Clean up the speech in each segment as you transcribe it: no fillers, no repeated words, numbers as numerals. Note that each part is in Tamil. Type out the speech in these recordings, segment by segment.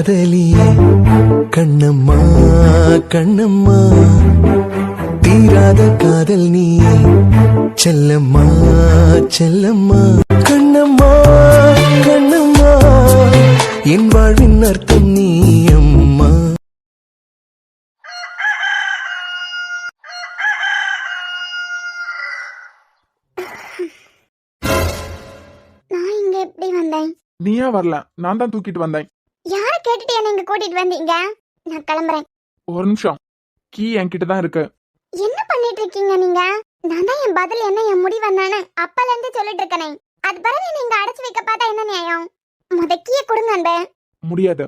காதலியே கண்ணம்மா கண்ணம்மா தீராத காதல் நீ செல்லம்மா செல்லம்மா கண்ணம்மா கண்ணம்மா என் வாழ்வின் அர்த்தம் நீ அம்மா. நான் இங்க எப்படி வந்தேன்? நீயா வரல, நான் தான் தூக்கிட்டு வந்தேன். யார கேட்டுட்டு என்ன இங்க கூட்டிட்டு வந்தீங்க? நான் கிளம்புறேன். ஒரு நிமிஷம், கீ என்கிட்ட தான் இருக்கு. என்ன பண்ணிட்டு இருக்கீங்க நீங்க? நான் தான் என் பதில் என்ன என் முடிவு என்னன்னு அப்பல இருந்து சொல்லிட்டு இருக்கனே. அது பிறகு நீங்க அடைச்சு வைக்க பார்த்தா என்ன நியாயம்? முதக்கிய கொடுங்க அன்பே. முடியாது.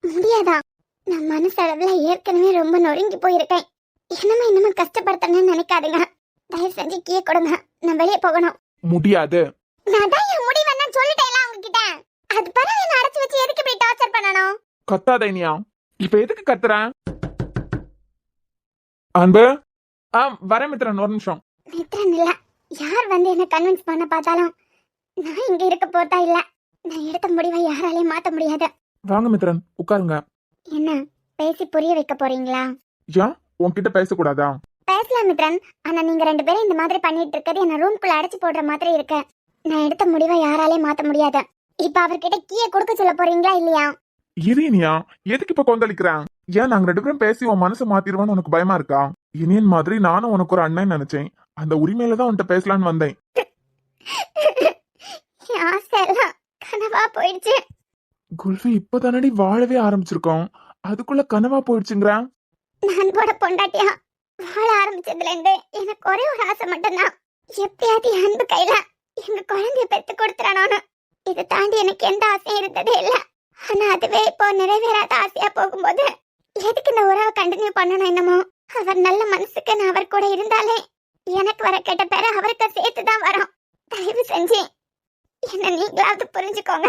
முடியாதா? நான் மனசளவுல ஏற்கனவே ரொம்ப நொறுங்கி போயிருக்கேன். இன்னமும் கஷ்டப்படுத்தணும்னு நினைக்காதீங்க. தயவு செஞ்சு கீய கொடுங்க, நான் வெளியே போகணும். முடியாது. நான் தான் என் முடிவு என்ன சொல்லிட்டேன்ல உங்ககிட்ட. அது பிறகு என்ன அடைச்சு வச்சு எதுக்கு இப்படி டார்ச்சர் பண்ணணும்? கத்தாத இனியா, இப்ப எதுக்கு கத்துற? அன்பு, வர மித்ரன், ஒரு நிமிஷம். மித்ரன் இல்ல, யார் வந்து என்ன கன்வின்ஸ் பண்ண பார்த்தாலும் நான் இங்க இருக்க போறதா இல்ல. நான் எடுத்த முடிவை யாராலையும் மாத்த முடியாது. வாங்க மித்ரன், உட்காருங்க. என்ன பேசி புரிய வைக்க போறீங்களா? ஏன் உன்கிட்ட பேசக்கூடாதா? பேசலாம் மித்ரன், ஆனா நீங்க ரெண்டு பேரும் இந்த மாதிரி பண்ணிட்டு இருக்கிறது என்ன ரூம்குள்ள அடைச்சு போடுற மாதிரி இருக்கு. நான் எடுத்த முடிவை யாராலையும் மாத்த முடியாது. இப்ப அவர்கிட்ட கீயை கொடுக்க சொல்ல போறீங்களா இல்லையா? இரு இனியா, எதுக்கு இப்ப கொந்தளிக்கிறேன்? ஏன் நாங்க ரெண்டு பேரும் பேசி உன் மனசை மாத்திடுவோன்னு உனக்கு பயமா இருக்கா? இனியன் மாதிரி நானும் உனக்கு ஒரு அண்ணன் நினைச்சேன். அந்த உரிமையில தான் உன்கிட்ட பேசலான்னு வந்தேன். ஆசையெல்லாம் கனவா போயிடுச்சு. குல்ஃபி, இப்பதானடி வாழவே ஆரம்பிச்சிருக்கோம், அதுக்குள்ள கனவா போயிடுச்சுங்கிற? நான் போட பொண்டாட்டியா வாழ ஆரம்பிச்சதுல இருந்து எனக்கு ஒரே ஒரு ஆசை மட்டும்தான். எப்படியாவது என் அன்பு கையில எங்க குழந்தைய பெத்து கொடுத்துறானோன்னு. இதை தாண்டி எனக்கு எந்த ஆசையும் இருந்ததே இல்ல. ஆனா அதுவே இப்போ நிறைவேறாத ஆசையா போகும்போது எதுக்கு இந்த உறவை கண்டினியூ பண்ணணும்? என்னமோ அவர் நல்ல மனசுக்கு நான் அவர் கூட இருந்தாலே எனக்கு வர கெட்ட பேர அவருக்கு சேர்த்துதான் வரும். தயவு செஞ்சு என்ன நீங்களாவது புரிஞ்சுக்கோங்க.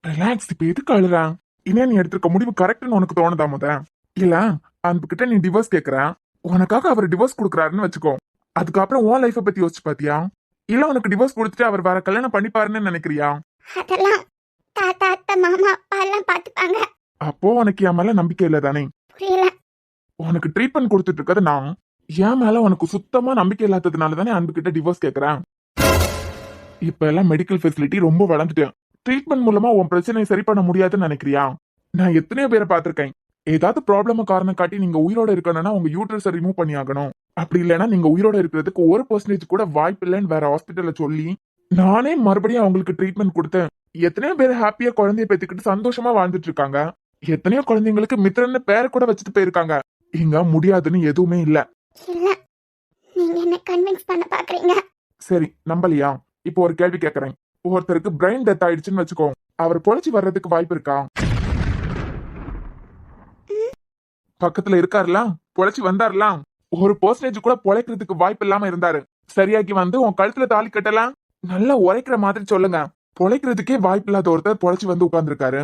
ரிலாக்ஸ், இப்ப எதுக்கு அழுற? இனியா, நீ எடுத்திருக்க முடிவு கரெக்ட்னு உனக்கு தோணுதா? முத இல்ல அன்பு கிட்ட நீ டிவோர்ஸ் கேக்குற, உனக்காக அவர் டிவோர்ஸ் கொடுக்குறாருன்னு வச்சுக்கோ. அதுக்கப்புறம் உன் லைஃப பத்தி யோசிச்சு பாத்தியா? இல்ல உனக்கு டிவோர்ஸ் கொடுத்துட்டு அவர் வேற கல்யாணம் பண்ணிப்பாருன்னு நினைக்கிறியா? அதெல்லாம் தாத்தா அத்தை மாமா அப்பா எல்லாம் பாத்துப்பாங்க. அப்போ உனக்கு என் மேல நம்பிக்கை இல்ல தானே? புரியல. உனக்கு ட்ரீட்மெண்ட் கொடுத்துட்டு இருக்கிறது நான். என் மேல உனக்கு சுத்தமா நம்பிக்கை இல்லாததுனால தானே அன்பு கிட்ட டிவோர்ஸ் கேக்குறேன். இப்ப எல்லாம் மெடிக்கல் ஃபெசிலிட்டி ரொம்ப வளர்ந்துட்டேன். ட்ரீட்மெண்ட் மூலமா உன் பிரச்சனையை சரி பண்ண முடியாதுன்னு நினைக்கிறியா? நான் எத்தனையோ பேரை பார்த்திருக்கேன். ஏதாவது ப்ராப்ளம காரணம் காட்டி நீங்க உயிரோட இருக்கணும்னா உங்க யூட்ரஸை ரிமூவ் பண்ணி ஆகணும். அப்படி இல்லைன்னா நீங்க உயிரோட இருக்கிறதுக்கு 1% கூட வாய்ப்பு இல்லைன்னு வேற ஹாஸ்பிட்டல்ல சொல்லி நானே மறுபடியும் அவங்களுக்கு ட்ரீட்மெண்ட் கொடுத்தேன். எத்தனையோ பேர் ஹாப்பியா குழந்தைய பெத்துக்கிட்டு சந்தோஷமா வாழ்ந்துட்டு இருக்காங்க. எத்தனையோ குழந்தைங்களுக்கு மித்ரன்னு பேரை கூட வச்சுட்டு போயிருக்காங்க. இங்க முடியாதுன்னு எதுவுமே இல்ல. இல்ல, நீங்க என்ன கன்வின்ஸ் பண்ண பாக்குறீங்க. சரி, நம்பலையா? இப்போ ஒரு கேள்வி கேக்குறேன். ஒருத்தருக்கு பிரெயின் டெத் ஆயிடுச்சுன்னு வச்சுக்கோ, அவர் பொழைச்சு வர்றதுக்கு வாய்ப்பு இருக்கா? பக்கத்துல இருக்காருல, பொழைச்சு வந்தாருல. 1% கூட பொழைக்கிறதுக்கு வாய்ப்பு இல்லாம இருந்தாரு. சரியாக்கி வந்து உன் கழுத்துல தாலி கட்டலாம். நல்லா உரைக்கிற மாதிரி சொல்லுங்க. பொழைக்கிறதுக்கே வாய்ப்பு இல்லாத ஒருத்தர் பொழைச்சு வந்து உட்கார்ந்துருக்காரு.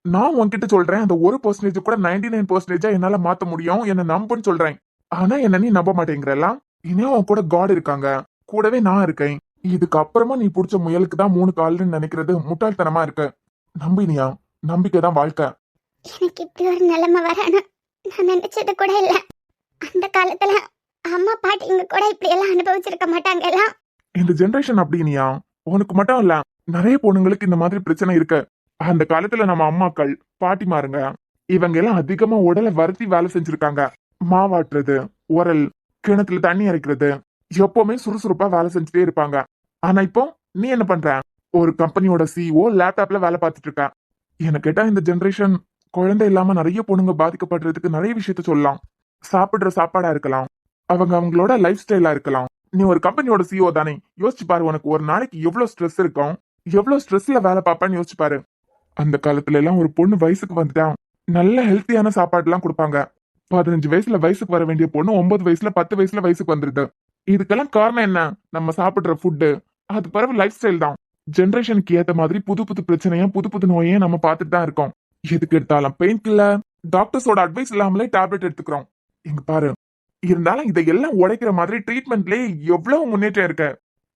நான் உன்கிட்ட சொல்றேன், அந்த 1% கூட 99% என்னால மாத்த முடியும், என்ன நம்புன்னு சொல்றேன். ஆனா என்ன நீ நம்ப மாட்டேங்கிறல்ல. இனியும் உன் கூட காட் இருக்காங்க, கூடவே நான் இருக்கேன். இதுக்கப்புறமா நீ புடிச்ச முயலுக்கு தான் 3 கால்னு நினைக்கிறது முட்டாள்தனமா இருக்கு. நம்பினியா, நம்பிக்கை தான் வாழ்க்கை. எனக்கு இப்படி ஒரு நிலைமை வரணும் நான் நினைச்சது கூட இல்ல. அந்த காலத்துல அம்மா பாட்டிங்க கூட இப்படி எல்லாம் அனுபவிச்சிருக்க மாட்டாங்கல்ல. இந்த ஜெனரேஷன் அப்படினியா, உனக்கு மட்டும் இல்ல, நிறைய பொண்ணுங்களுக்கு இந்த மாதிரி பிரச்சனை இருக்கு. அந்த காலத்துல நம்ம அம்மாக்கள் பாட்டிமாருங்க இவங்க எல்லாம் அதிகமா உடலை வருத்தி வேலை செஞ்சிருக்காங்க. மாவாட்டுறது, உரல், கிணத்துல தண்ணி இறைக்கிறது, எப்பவுமே சுறுசுறுப்பா வேலை செஞ்சுட்டே இருப்பாங்க. ஆனா இப்போ நீ என்ன பண்ற? ஒரு கம்பெனியோட சிஓ லேப்டாப்ல வேலை பார்த்துட்டு இருக்க. என்ன கேட்டா இந்த ஜெனரேஷன் குழந்தை இல்லாம நிறைய பொண்ணுங்க பாதிக்கப்படுறதுக்கு நிறைய விஷயத்த சொல்லலாம். சாப்பிடுற சாப்பாடா இருக்கலாம், அவங்களோட லைஃப் ஸ்டைலா இருக்கலாம். நீ ஒரு கம்பெனியோட சிஓ தானே, யோசிச்சு பாரு, உனக்கு ஒரு நாளைக்கு எவ்வளவு ஸ்ட்ரெஸ் இருக்கும், எவ்வளவு ஸ்ட்ரெஸ்ல வேலை பார்ப்பான்னு யோசிச்சு பாரு. அந்த காலத்துல எல்லாம் ஒரு பொண்ணு வயசுக்கு வந்துட்டா நல்ல ஹெல்த்தியான சாப்பாடு எல்லாம் கொடுப்பாங்க. 15 வயசுல வயசுக்கு வர வேண்டிய பொண்ணு 9 வயசுல 10 வயசுல வயசுக்கு வந்துருது. இதுக்கெல்லாம் காரணம் என்ன? நம்ம சாப்பிடுற ஃபுட்டு, அது பிறகு லைஃப் ஸ்டைல் தான். ஜெனரேஷனுக்கு ஏத்த மாதிரி புது புது பிரச்சனையும் புது புது நோயையும் நம்ம பார்த்துட்டு தான் இருக்கோம். எதுக்கு எடுத்தாலும் பெயின் கில்லர், டாக்டர்ஸோட அட்வைஸ் இல்லாமலே டேப்லெட் எடுத்துக்கிறோம். இங்க பாரு, இருந்தாலும் இதையெல்லாம் உடைக்கிற மாதிரி ட்ரீட்மெண்ட்லயே எவ்வளவு முன்னேற்றம் இருக்கு.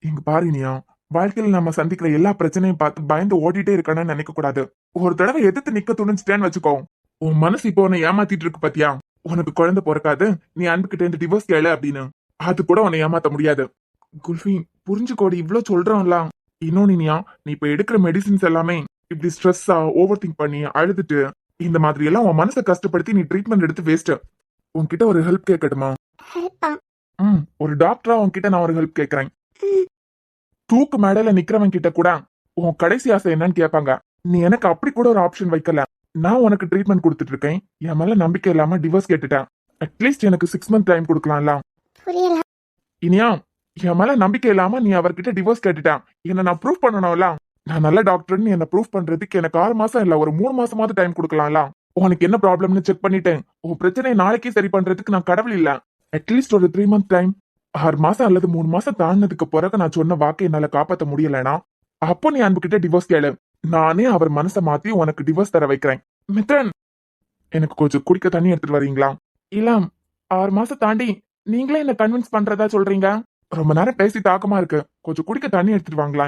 இங்க பாரு இனியா, வாழ்க்கையில நம்ம சந்திக்கிற எல்லா பிரச்சனையும் பார்த்து பயந்து ஓடிட்டே இருக்கணும்னு நினைக்க கூடாது. ஒரு தடவை எதிர்த்து நிக்க துணிஞ்சிட்டேன்னு வச்சுக்கோ, உன் மனசு இப்போ உன்னை ஏமாத்திட்டு இருக்கு பாத்தியா? உனக்கு குழந்தை பிறக்காது, நீ அன்புகிட்ட இருந்து டிவோர்ஸ் கேளு அப்படின்னு. அது கூட உன்னை ஏமாத்த முடியாது. குல்ஃபி, புரிஞ்சுக்கோடி, இவ்ளோ சொல்றோம்ல. இன்னொன்னு இனியா, நீ இப்ப எடுக்கிற மெடிசின்ஸ் எல்லாமே இப்படி ஸ்ட்ரெஸ்ஸா ஓவர் திங்க் பண்ணி அழுதுட்டு இந்த மாதிரி எல்லாம் உன் மனசை கஷ்டப்படுத்தி நீ ட்ரீட்மெண்ட் எடுத்து வேஸ்ட். உன்கிட்ட ஒரு ஹெல்ப் கேட்கட்டுமா? ஹெல்ப்பா? ஒரு டாக்டரா உன்கிட்ட நான் ஒரு ஹெல்ப் கேட்கறேன். தூக்கு மேடையில நிக்கிறவன் கிட்ட கூட உன் கடைசி ஆசை என்னன்னு கேட்பாங்க. நீ எனக்கு அப்படி கூட ஒரு ஆப்ஷன் வைக்கல. நான் உனக்கு ட்ரீட்மெண்ட் கொடுத்துட்டு இருக்கேன். என் மேல நம்பிக்கை இல்லாம டிவோர்ஸ் கேட்டுட்டேன். அட்லீஸ்ட் எனக்கு 6 month டைம் கொடுக்கலாம்ல. புரியல. இனியா, என் மேல நம்பிக்கை இல்லாம நீ அவர்கிட்ட டிவோர்ஸ் கேட்டுட்டேன். என்ன நான் ப்ரூவ் பண்ணணும்ல. நான் நல்ல டாக்டர்னு என்ன ப்ரூவ் பண்றதுக்கு எனக்கு 6 மாசம் இல்ல, ஒரு 3 மாசமாவது டைம் கொடுக்கலாம்ல. உனக்கு என்ன ப்ராப்ளம்னு செக் பண்ணிட்டேன். உன் பிரச்சனையை நாளைக்கே சரி பண்றதுக்கு நான் கடவுள் இல்ல. அட்லீஸ்ட் ஒரு 3 month டைம். 6 மாசம் அல்லது 3 மாசம் தாண்டினதுக்கு பிறகு நான் சொன்ன வாக்கை என்னால காப்பாத்த முடியலனா அப்போ நீ அன்புகிட்ட டிவோர்ஸ் கேளு. நானே அவர் மனசை மாத்தி உனக்கு டிவோர்ஸ் தர வைக்கிறேன். மித்ரன், எனக்கு கொஞ்சம் குடிக்க தண்ணி எடுத்துட்டு வரீங்களா? இல்ல, 6 மாசம் தாண்டி நீங்களே என்ன கன்வின்ஸ் பண்றதா சொல்றீங்க. ரொம்ப நேரம் பேசி தாக்கமா இருக்கு. கொஞ்சம் குடிக்க தண்ணி எடுத்துட்டு வாங்களா.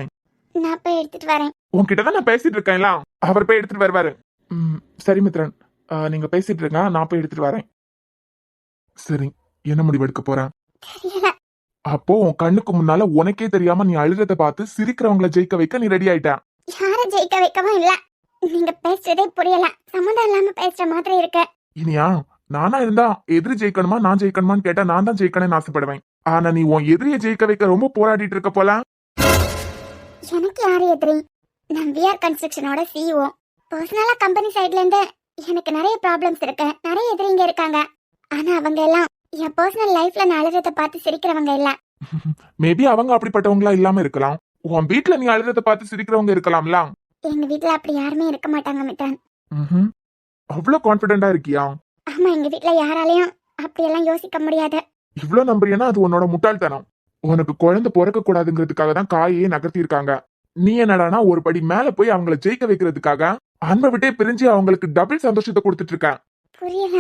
நான் போய் எடுத்துட்டு வரேன். உன்கிட்ட தான் நான் பேசிட்டு இருக்கேன்ல. அவர் போய் எடுத்துட்டு வருவாரு. சரி மித்ரன், நீங்க பேசிட்டு இருங்க, நான் போய் எடுத்துட்டு வரேன். சரி, என்ன முடிவு எடுக்க போறேன்? தெரியல. அப்போ உன் கண்ணுக்கு முன்னால உனக்கே தெரியாம நீ அழுறத பார்த்து சிரிக்கிறவங்களை ஜெயிக்க வைக்க நீ ரெடி ஆயிட்ட. யார ஜெயிக்க வைக்கவும் இல்ல. நீங்க பேசுறதே புரியல. சம்மந்தம் இல்லாம பேசுற மாதிரி இருக்கு. இனியா, நானா இருந்தா எதிரி ஜெயிக்கணுமா நான் ஜெயிக்கணுமான்னு கேட்டா நான் தான் ஜெயிக்கணும்னு ஆசைப்படுவேன். ஆனா நீ உன் எதிரியை ஜெயிக்க வைக்க ரொம்ப போராடிட்டு இருக்க போல. எனக்கு யாரு எதிரி? நான் விஆர் கன்ஸ்ட்ரக்ஷனோட சிஇஓ. பர்சனலா கம்பெனி சைடுல இருந்து எனக்கு நிறைய ப்ராப்ளம்ஸ் இருக்கு. நிறைய எதிரிங்க இருக்காங்க. ஆனா அவங்க எல்லாம் என் பர்சனல் லைஃப்ல நான் அழுறத பார்த்து சிரிக்கிறவங்க இல்ல. மேபி அவங்க அப்படிப்பட்டவங்களா இல்லாம இருக்கலாம். உன் வீட்டுல நீ அழுறத பார்த்து சிரிக்கிறவங்க இருக்கலாம்ல. எங்க வீட்ல அப்படி யாருமே இருக்க மாட்டாங்க மித்ரன். அவ்வளவு கான்பிடென்டா இருக்கியா? ஆமா, எங்க வீட்ல யாராலையும் அப்படியெல்லாம் யோசிக்க முடியாது. இவ்ளோ நம்புறியனா அது உன்னோட முட்டாள்தனம். உனக்கு குழந்தை பிறக்க கூடாதுங்கிறதுக்காக தான் காயையே நகர்த்தி இருக்காங்க. நீ என்னடானா ஒரு படி மேல போய் அவங்கள ஜெயிக்க வைக்கிறதுக்காக அன்பை விட்டே பிரிஞ்சு அவங்களுக்கு டபுள் சந்தோஷத்தை கொடுத்துட்டு இருக்க. புரியல.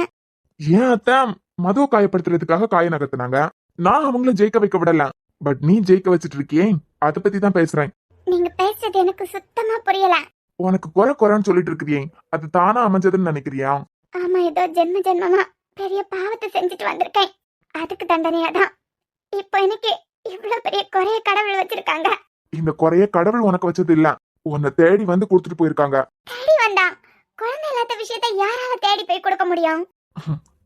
ஏன் அத்தை மதுவை காயப்படுத்துறதுக்காக காய நகர்த்தினாங்க. நான் அவங்கள ஜெயிக்க வைக்க விடல. பட் நீ ஜெயிக்க வச்சிட்டு இருக்கியே, அதை பத்தி தான் பேசுறேன். நீங்க பேசுறது எனக்கு சுத்தமா புரியல. உனக்கு குறைன்னு சொல்லிட்டு இருக்கிறியே, அது தானா அமைஞ்சதுன்னு நினைக்கிறியா? ஆமா, ஏதோ ஜென்ம ஜென்மமா பெரிய பாவத்தை செஞ்சுட்டு வந்திருக்கேன். அதுக்கு தண்டனையாதான் இப்போ எனக்கு இவ்வளவு பெரிய குறைய கடவுள் வச்சிருக்காங்க. இந்த குறைய கடவுள் உனக்கு வச்சது இல்ல, உன்னை தேடி வந்து கொடுத்துட்டு போயிருக்காங்க. தேடி வந்தா? குழந்தை இல்லாத விஷயத்த யாரால தேடி போய் கொடுக்க முடியும்?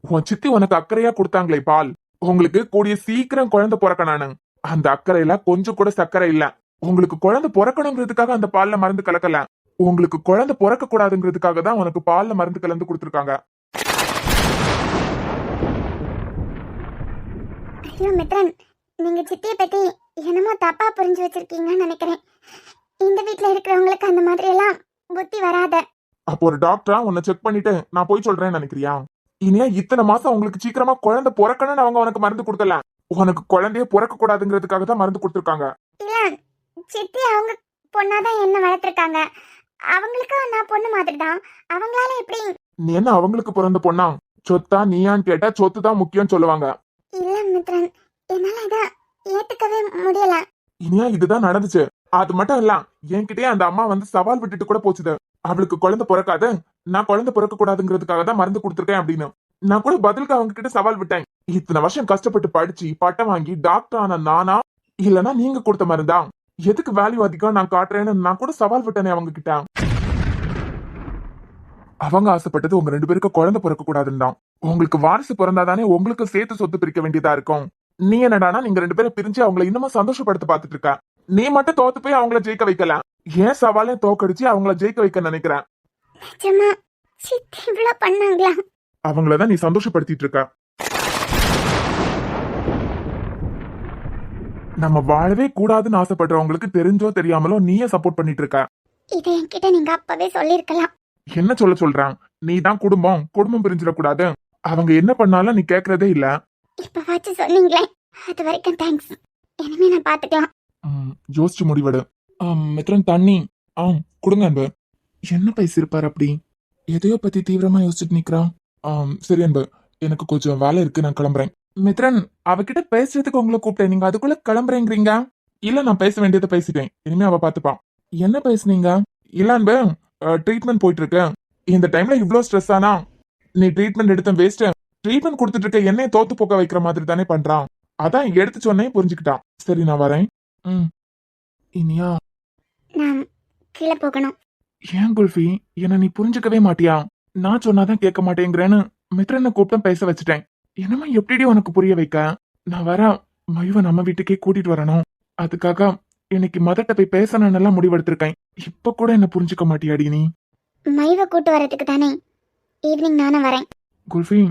உன் சித்தி உனக்கு அக்கறையா கொடுத்தாங்களே பால். உங்களுக்கு கூடிய சீக்கிரம் குழந்தை பிறக்க நானு. அந்த அக்கறையில கொஞ்சம் கூட சக்கரை இல்ல. உங்களுக்கு குழந்தை பிறக்கணுங்கிறதுக்காக அந்த பால்ல மருந்து கலக்கல. உங்களுக்கு குழந்தை பிறக்க கூடாதுங்கிறதுக்காக தான் உனக்கு பால்ல மருந்து கலந்து கொடுத்துருக்காங்க. ஐயோ மித்ரன், நீங்க சித்தியை பத்தி என்னமோ தப்பா புரிஞ்சு வச்சிருக்கீங்கன்னு நினைக்கிறேன். இந்த வீட்ல இருக்கிறவங்களுக்கு அந்த மாதிரி எல்லாம் புத்தி வராத. அப்போ ஒரு டாக்டரா உன்னை செக் பண்ணிட்டு நான் போய் சொல்றேன்னு நினைக்கிறியா? இனியா இத்தனை மாசம் உங்களுக்கு சீக்கிரமா குழந்தை பிறக்கணும்னு அவங்க உனக்கு மருந்து கொடுக்கல. உனக்கு குழந்தைய பிறக்க கூடாதுங்கிறதுக்காக தான் மருந்து கொடுத்துருக்காங்க. இல்ல, சித்தி அவங்க பொண்ணாதான் என்ன வளர்த்திருக்காங்க. அவங்களுக்கு நான் பொண்ணு மாதிரி தான். அவங்களால எப்படி? நீ என்ன அவங்களுக்கு பிறந்த பொண்ணா? சொத்தா நீயான்னு கேட்டா சொத்து தான் முக்கியம் சொல்லுவாங்க. இல்ல மித்ரன், என்னால இத ஏத்துக்கவே முடியல. இனியா இதுதான் நடந்துச்சு. அது மட்டும் இல்ல, என்கிட்டயே அந்த அம்மா வந்து சவால் விட்டுட்டு கூட போச்சுது. அவளுக்கு குழந்தை பிறக்காது, நான் குழந்தை பிறக்க கூடாதுங்கிறதுக்காக தான் மருந்து கொடுத்துருக்கேன் அப்படின்னு. நான் கூட பதிலுக்கு அவங்க கிட்ட சவால் விட்டேன். இத்தனை வருஷம் கஷ்டப்பட்டு படிச்சு பட்டம் வாங்கி டாக்டர் ஆன நானா இல்லனா நீங்க கொடுத்த மருந்தா? எதுக்கு வேல்யூ அதிகம் நான் காட்டுறேன்னு நான் கூட சவால் விட்டேனே அவங்க கிட்ட. அவங்க ஆசைப்பட்டது உங்க 2 பேருக்கு குழந்தை பிறக்க கூடாதுன்னு தான். உங்களுக்கு வாரிசு பிறந்தாதானே உங்களுக்கு சேர்த்து சொத்து பிரிக்க வேண்டியதா இருக்கும். நீ என்னடானா நீங்க 2 பேரும் பிரிஞ்சு அவங்களை இன்னும் சந்தோஷப்படுத்த பாத்துட்டு இருக்க. நீ மட்டும் தோத்து போய் அவங்கள ஜெயிக்க வைக்கல. ஏன் சவாலே தோக்கடிச்சு அவங்கள ஜெயிக்க வைக்க நினைக்கிறேன். நிஜமா சித்தி இவ்ளோ பண்ணாங்களா? அவங்களதான் நீ சந்தோஷப்படுத்திட்டு இருக்க. நம்ம வாழவே கூடாதுன்னு ஆசைப்படுறவங்களுக்கு தெரிஞ்சோ தெரியாமலோ நீயே சப்போர்ட் பண்ணிட்டு இருக்க. இதை என்கிட்ட நீங்க அப்பவே சொல்லிருக்கலாம். என்ன சொல்றான்? நீ தான் குடும்பம் பிரிஞ்சிடக்கூடாது. அவங்க என்ன பண்ணாலும் நீ கேக்குறதே இல்ல. இப்ப வாச்சு சொன்னீங்களே, அது வரைக்கும் தேங்க்ஸ். இனிமே நான் பாத்துக்கலாம். யோசிச்சு முடிவெடு. மித்ரன் தண்ணி கொடுங்க அன்பு. என்ன பேசிருப்பாரு அப்படி? எதையோ பத்தி தீவிரமா யோசிச்சுட்டு நிக்கிறான். சரி அன்பு, எனக்கு கொஞ்சம் வேலை இருக்கு, நான் கிளம்புறேன். மித்ரன், அவகிட்ட பேசுறதுக்கு உங்களை கூப்பிட்டேன், நீங்க அதுக்குள்ள கிளம்புறேங்கிறீங்க. இல்ல, நான் பேச வேண்டியதை பேசிட்டேன், இனிமே அவ பாத்துப்பான். என்ன பேசுனீங்க? இல்ல அன்பு, ட்ரீட்மெண்ட் போயிட்டு இருக்கு. இந்த டைம்ல இவ்ளோ ஸ்ட்ரெஸ் ஆனா நீ ட்ரீட்மெண்ட் எடுத்த வேஸ்ட். ட்ரீட்மெண்ட் கொடுத்துட்டு இருக்க என்னைய தோத்து போக்க வைக்கிற மாதிரி தானே பண்றான். அதான் எடுத்து சொன்னே புரிஞ்சுக்கிட்டான். சரி நான் வரேன். இனியா நான் கீழே போகணும். ஏன் குல்ஃபி என்ன நீ புரிஞ்சுக்கவே மாட்டியா? நான் சொன்னாதான் கேட்க மாட்டேங்கிறேன்னு மித்ரனை கூப்பிட்டு பேச வச்சுட்டேன். என்னமா எப்படி உனக்கு புரிய வைக்க? நான் வர மயுவை நம்ம வீட்டுக்கே கூட்டிட்டு வரணும். அதுக்காக இன்னைக்கு மதட்ட போய் பேசணும்னு முடிவெடுத்திருக்கேன். இப்ப கூட என்ன புரிஞ்சுக்க மாட்டியாடி நீ? மயுவை கூட்டு வரதுக்கு தானே ஈவினிங் நானும் வரேன். குல்ஃபி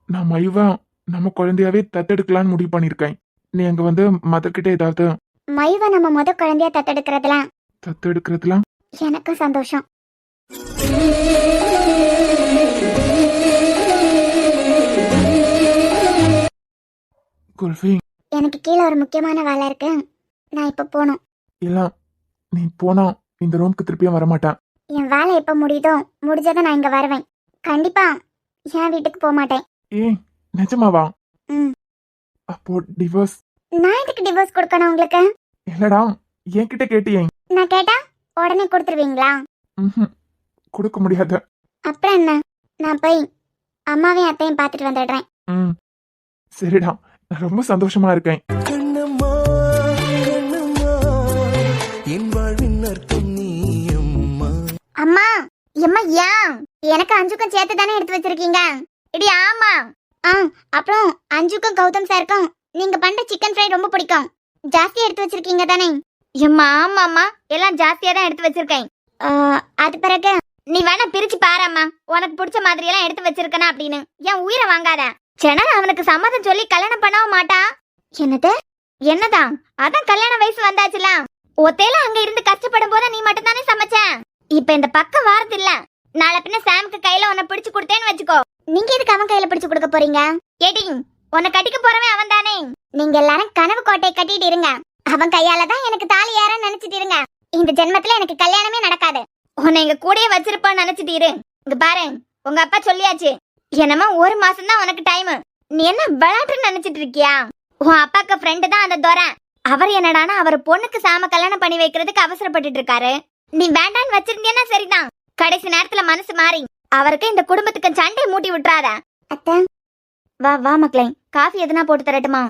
நான் மயுவா நம்ம குழந்தையாவே தத்தெடுக்கலான்னு முடிவு பண்ணிருக்கேன். நீ அங்க வந்து மதர்கிட்ட ஏதாவது மயுவை நம்ம முத குழந்தையா தத்தெடுக்கிறதுலாம் தத்தெடுக்கிறதுலாம் எனக்கும் சந்தோஷம். குல்ஃபி எனக்கு கீழே ஒரு முக்கியமான வேலை இருக்கு. நான் இப்ப போகணும். இல்ல நீ போனா இந்த ரூம்க்கு திருப்பியும் வரமாட்டேன். என் வேலை எப்ப முடியுதோ முடிஞ்சதை நான் இங்க வருவேன். கண்டிப்பா என் வீட்டுக்கு போக மாட்டேன். ஏய் நிஜமாவா? ம். அப்போ டிவோர்ஸ்? நான் எதுக்கு டிவோர்ஸ் கொடுக்கணும் உங்களுக்கு? இல்லடா என்கிட்ட கேட்டியே. நான் கேட்டா உடனே கொடுத்துருவீங்களா? கொடுக்க முடியாது. அப்புறம் என்ன, நான் போய் அம்மாவையும் அத்தையும் பார்த்துட்டு வந்துடுறேன். சரிடா நான் ரொம்ப சந்தோஷமா இருக்கேன். கண்ணம்மா கண்ணம்மா என் வாழ்வின் அர்த்தம் நீ அம்மா. அம்மா எம்மா ஏன் எனக்கு அஞ்சுக்கும் சேர்த்து தானே எடுத்து வச்சிருக்கீங்க? இடி ஆமா. அப்புறம் அஞ்சுக்கும் கௌதம் சாருக்கும் நீங்க பண்ற சிக்கன் ஃப்ரை ரொம்ப பிடிக்கும். ஜாஸ்தியா எடுத்து வச்சிருக்கீங்க தானே? எம்மா ஆமாம்மா எல்லாம் ஜாஸ்தியா தான் எடுத்து வச்சிருக்கேன். அது பிறகு நீ வேணா பிரிச்சு பாராம்மா, உனக்கு பிடிச்ச மாதிரி எல்லாம் எடுத்து வச்சிருக்கனா அப்படின்னு. என் உயிரை வாங்காத. சென்னால் அவனுக்கு சம்மதம் சொல்லி கல்யாணம் பண்ணவும் மாட்டா. என்னது? என்னதான்? அதான் கல்யாண வயசு வந்தாச்சுல. ஒத்தையில அங்க இருந்து கஷ்டப்படும் போது நீ மட்டும் தானே சமைச்ச. இப்ப இந்த பக்கம் வாரது இல்ல. நாளை பின்ன சாமுக்கு கையில உன்னை பிடிச்சு கொடுத்தேன்னு வச்சுக்கோ. நீங்க எதுக்கு அவன் கையில பிடிச்சு கொடுக்க போறீங்க? ஏடி உன்னை கட்டிக்க போறவன் அவன் தானே. நீங்க எல்லாரும் கனவு கோட்டையை கட்டிட்டு இருங்க. அவன் கையால தான் எனக்கு தாலி ஏறன்னு நினைச்சிட்டு இருங்க. இந்த ஜென்மத்துல எனக்கு கல்யாணமே நடக்காது. உன்னை எங்க கூடயே வச்சிருப்பான்னு நினைச்சிட்டு இரு. இங்க பாரு உங்க அப்பா சொல்லியாச்சு. என்னமா ஒரு மாசம் தான் உனக்கு டைம். நீ என்ன விளையாட்டுன்னு நினைச்சிட்டு இருக்கியா? உன் அப்பாக்கு ஃப்ரெண்டு தான் அந்த துரை. அவர் என்னடானா அவர் பொண்ணுக்கு சாம கல்யாணம் பண்ணி வைக்கிறதுக்கு அவசரப்பட்டுட்டு இருக்காரு. நீ வேண்டான்னு வச்சிருந்தேன்னா சரிதான். கடைசி நேரத்துல மனசு மாறி அவருக்கு இந்த குடும்பத்துக்கு சண்டை மூட்டி விட்டுறாத. அத்தை வா வா மக்களே, காஃபி எதுனா போட்டு தரட்டுமா?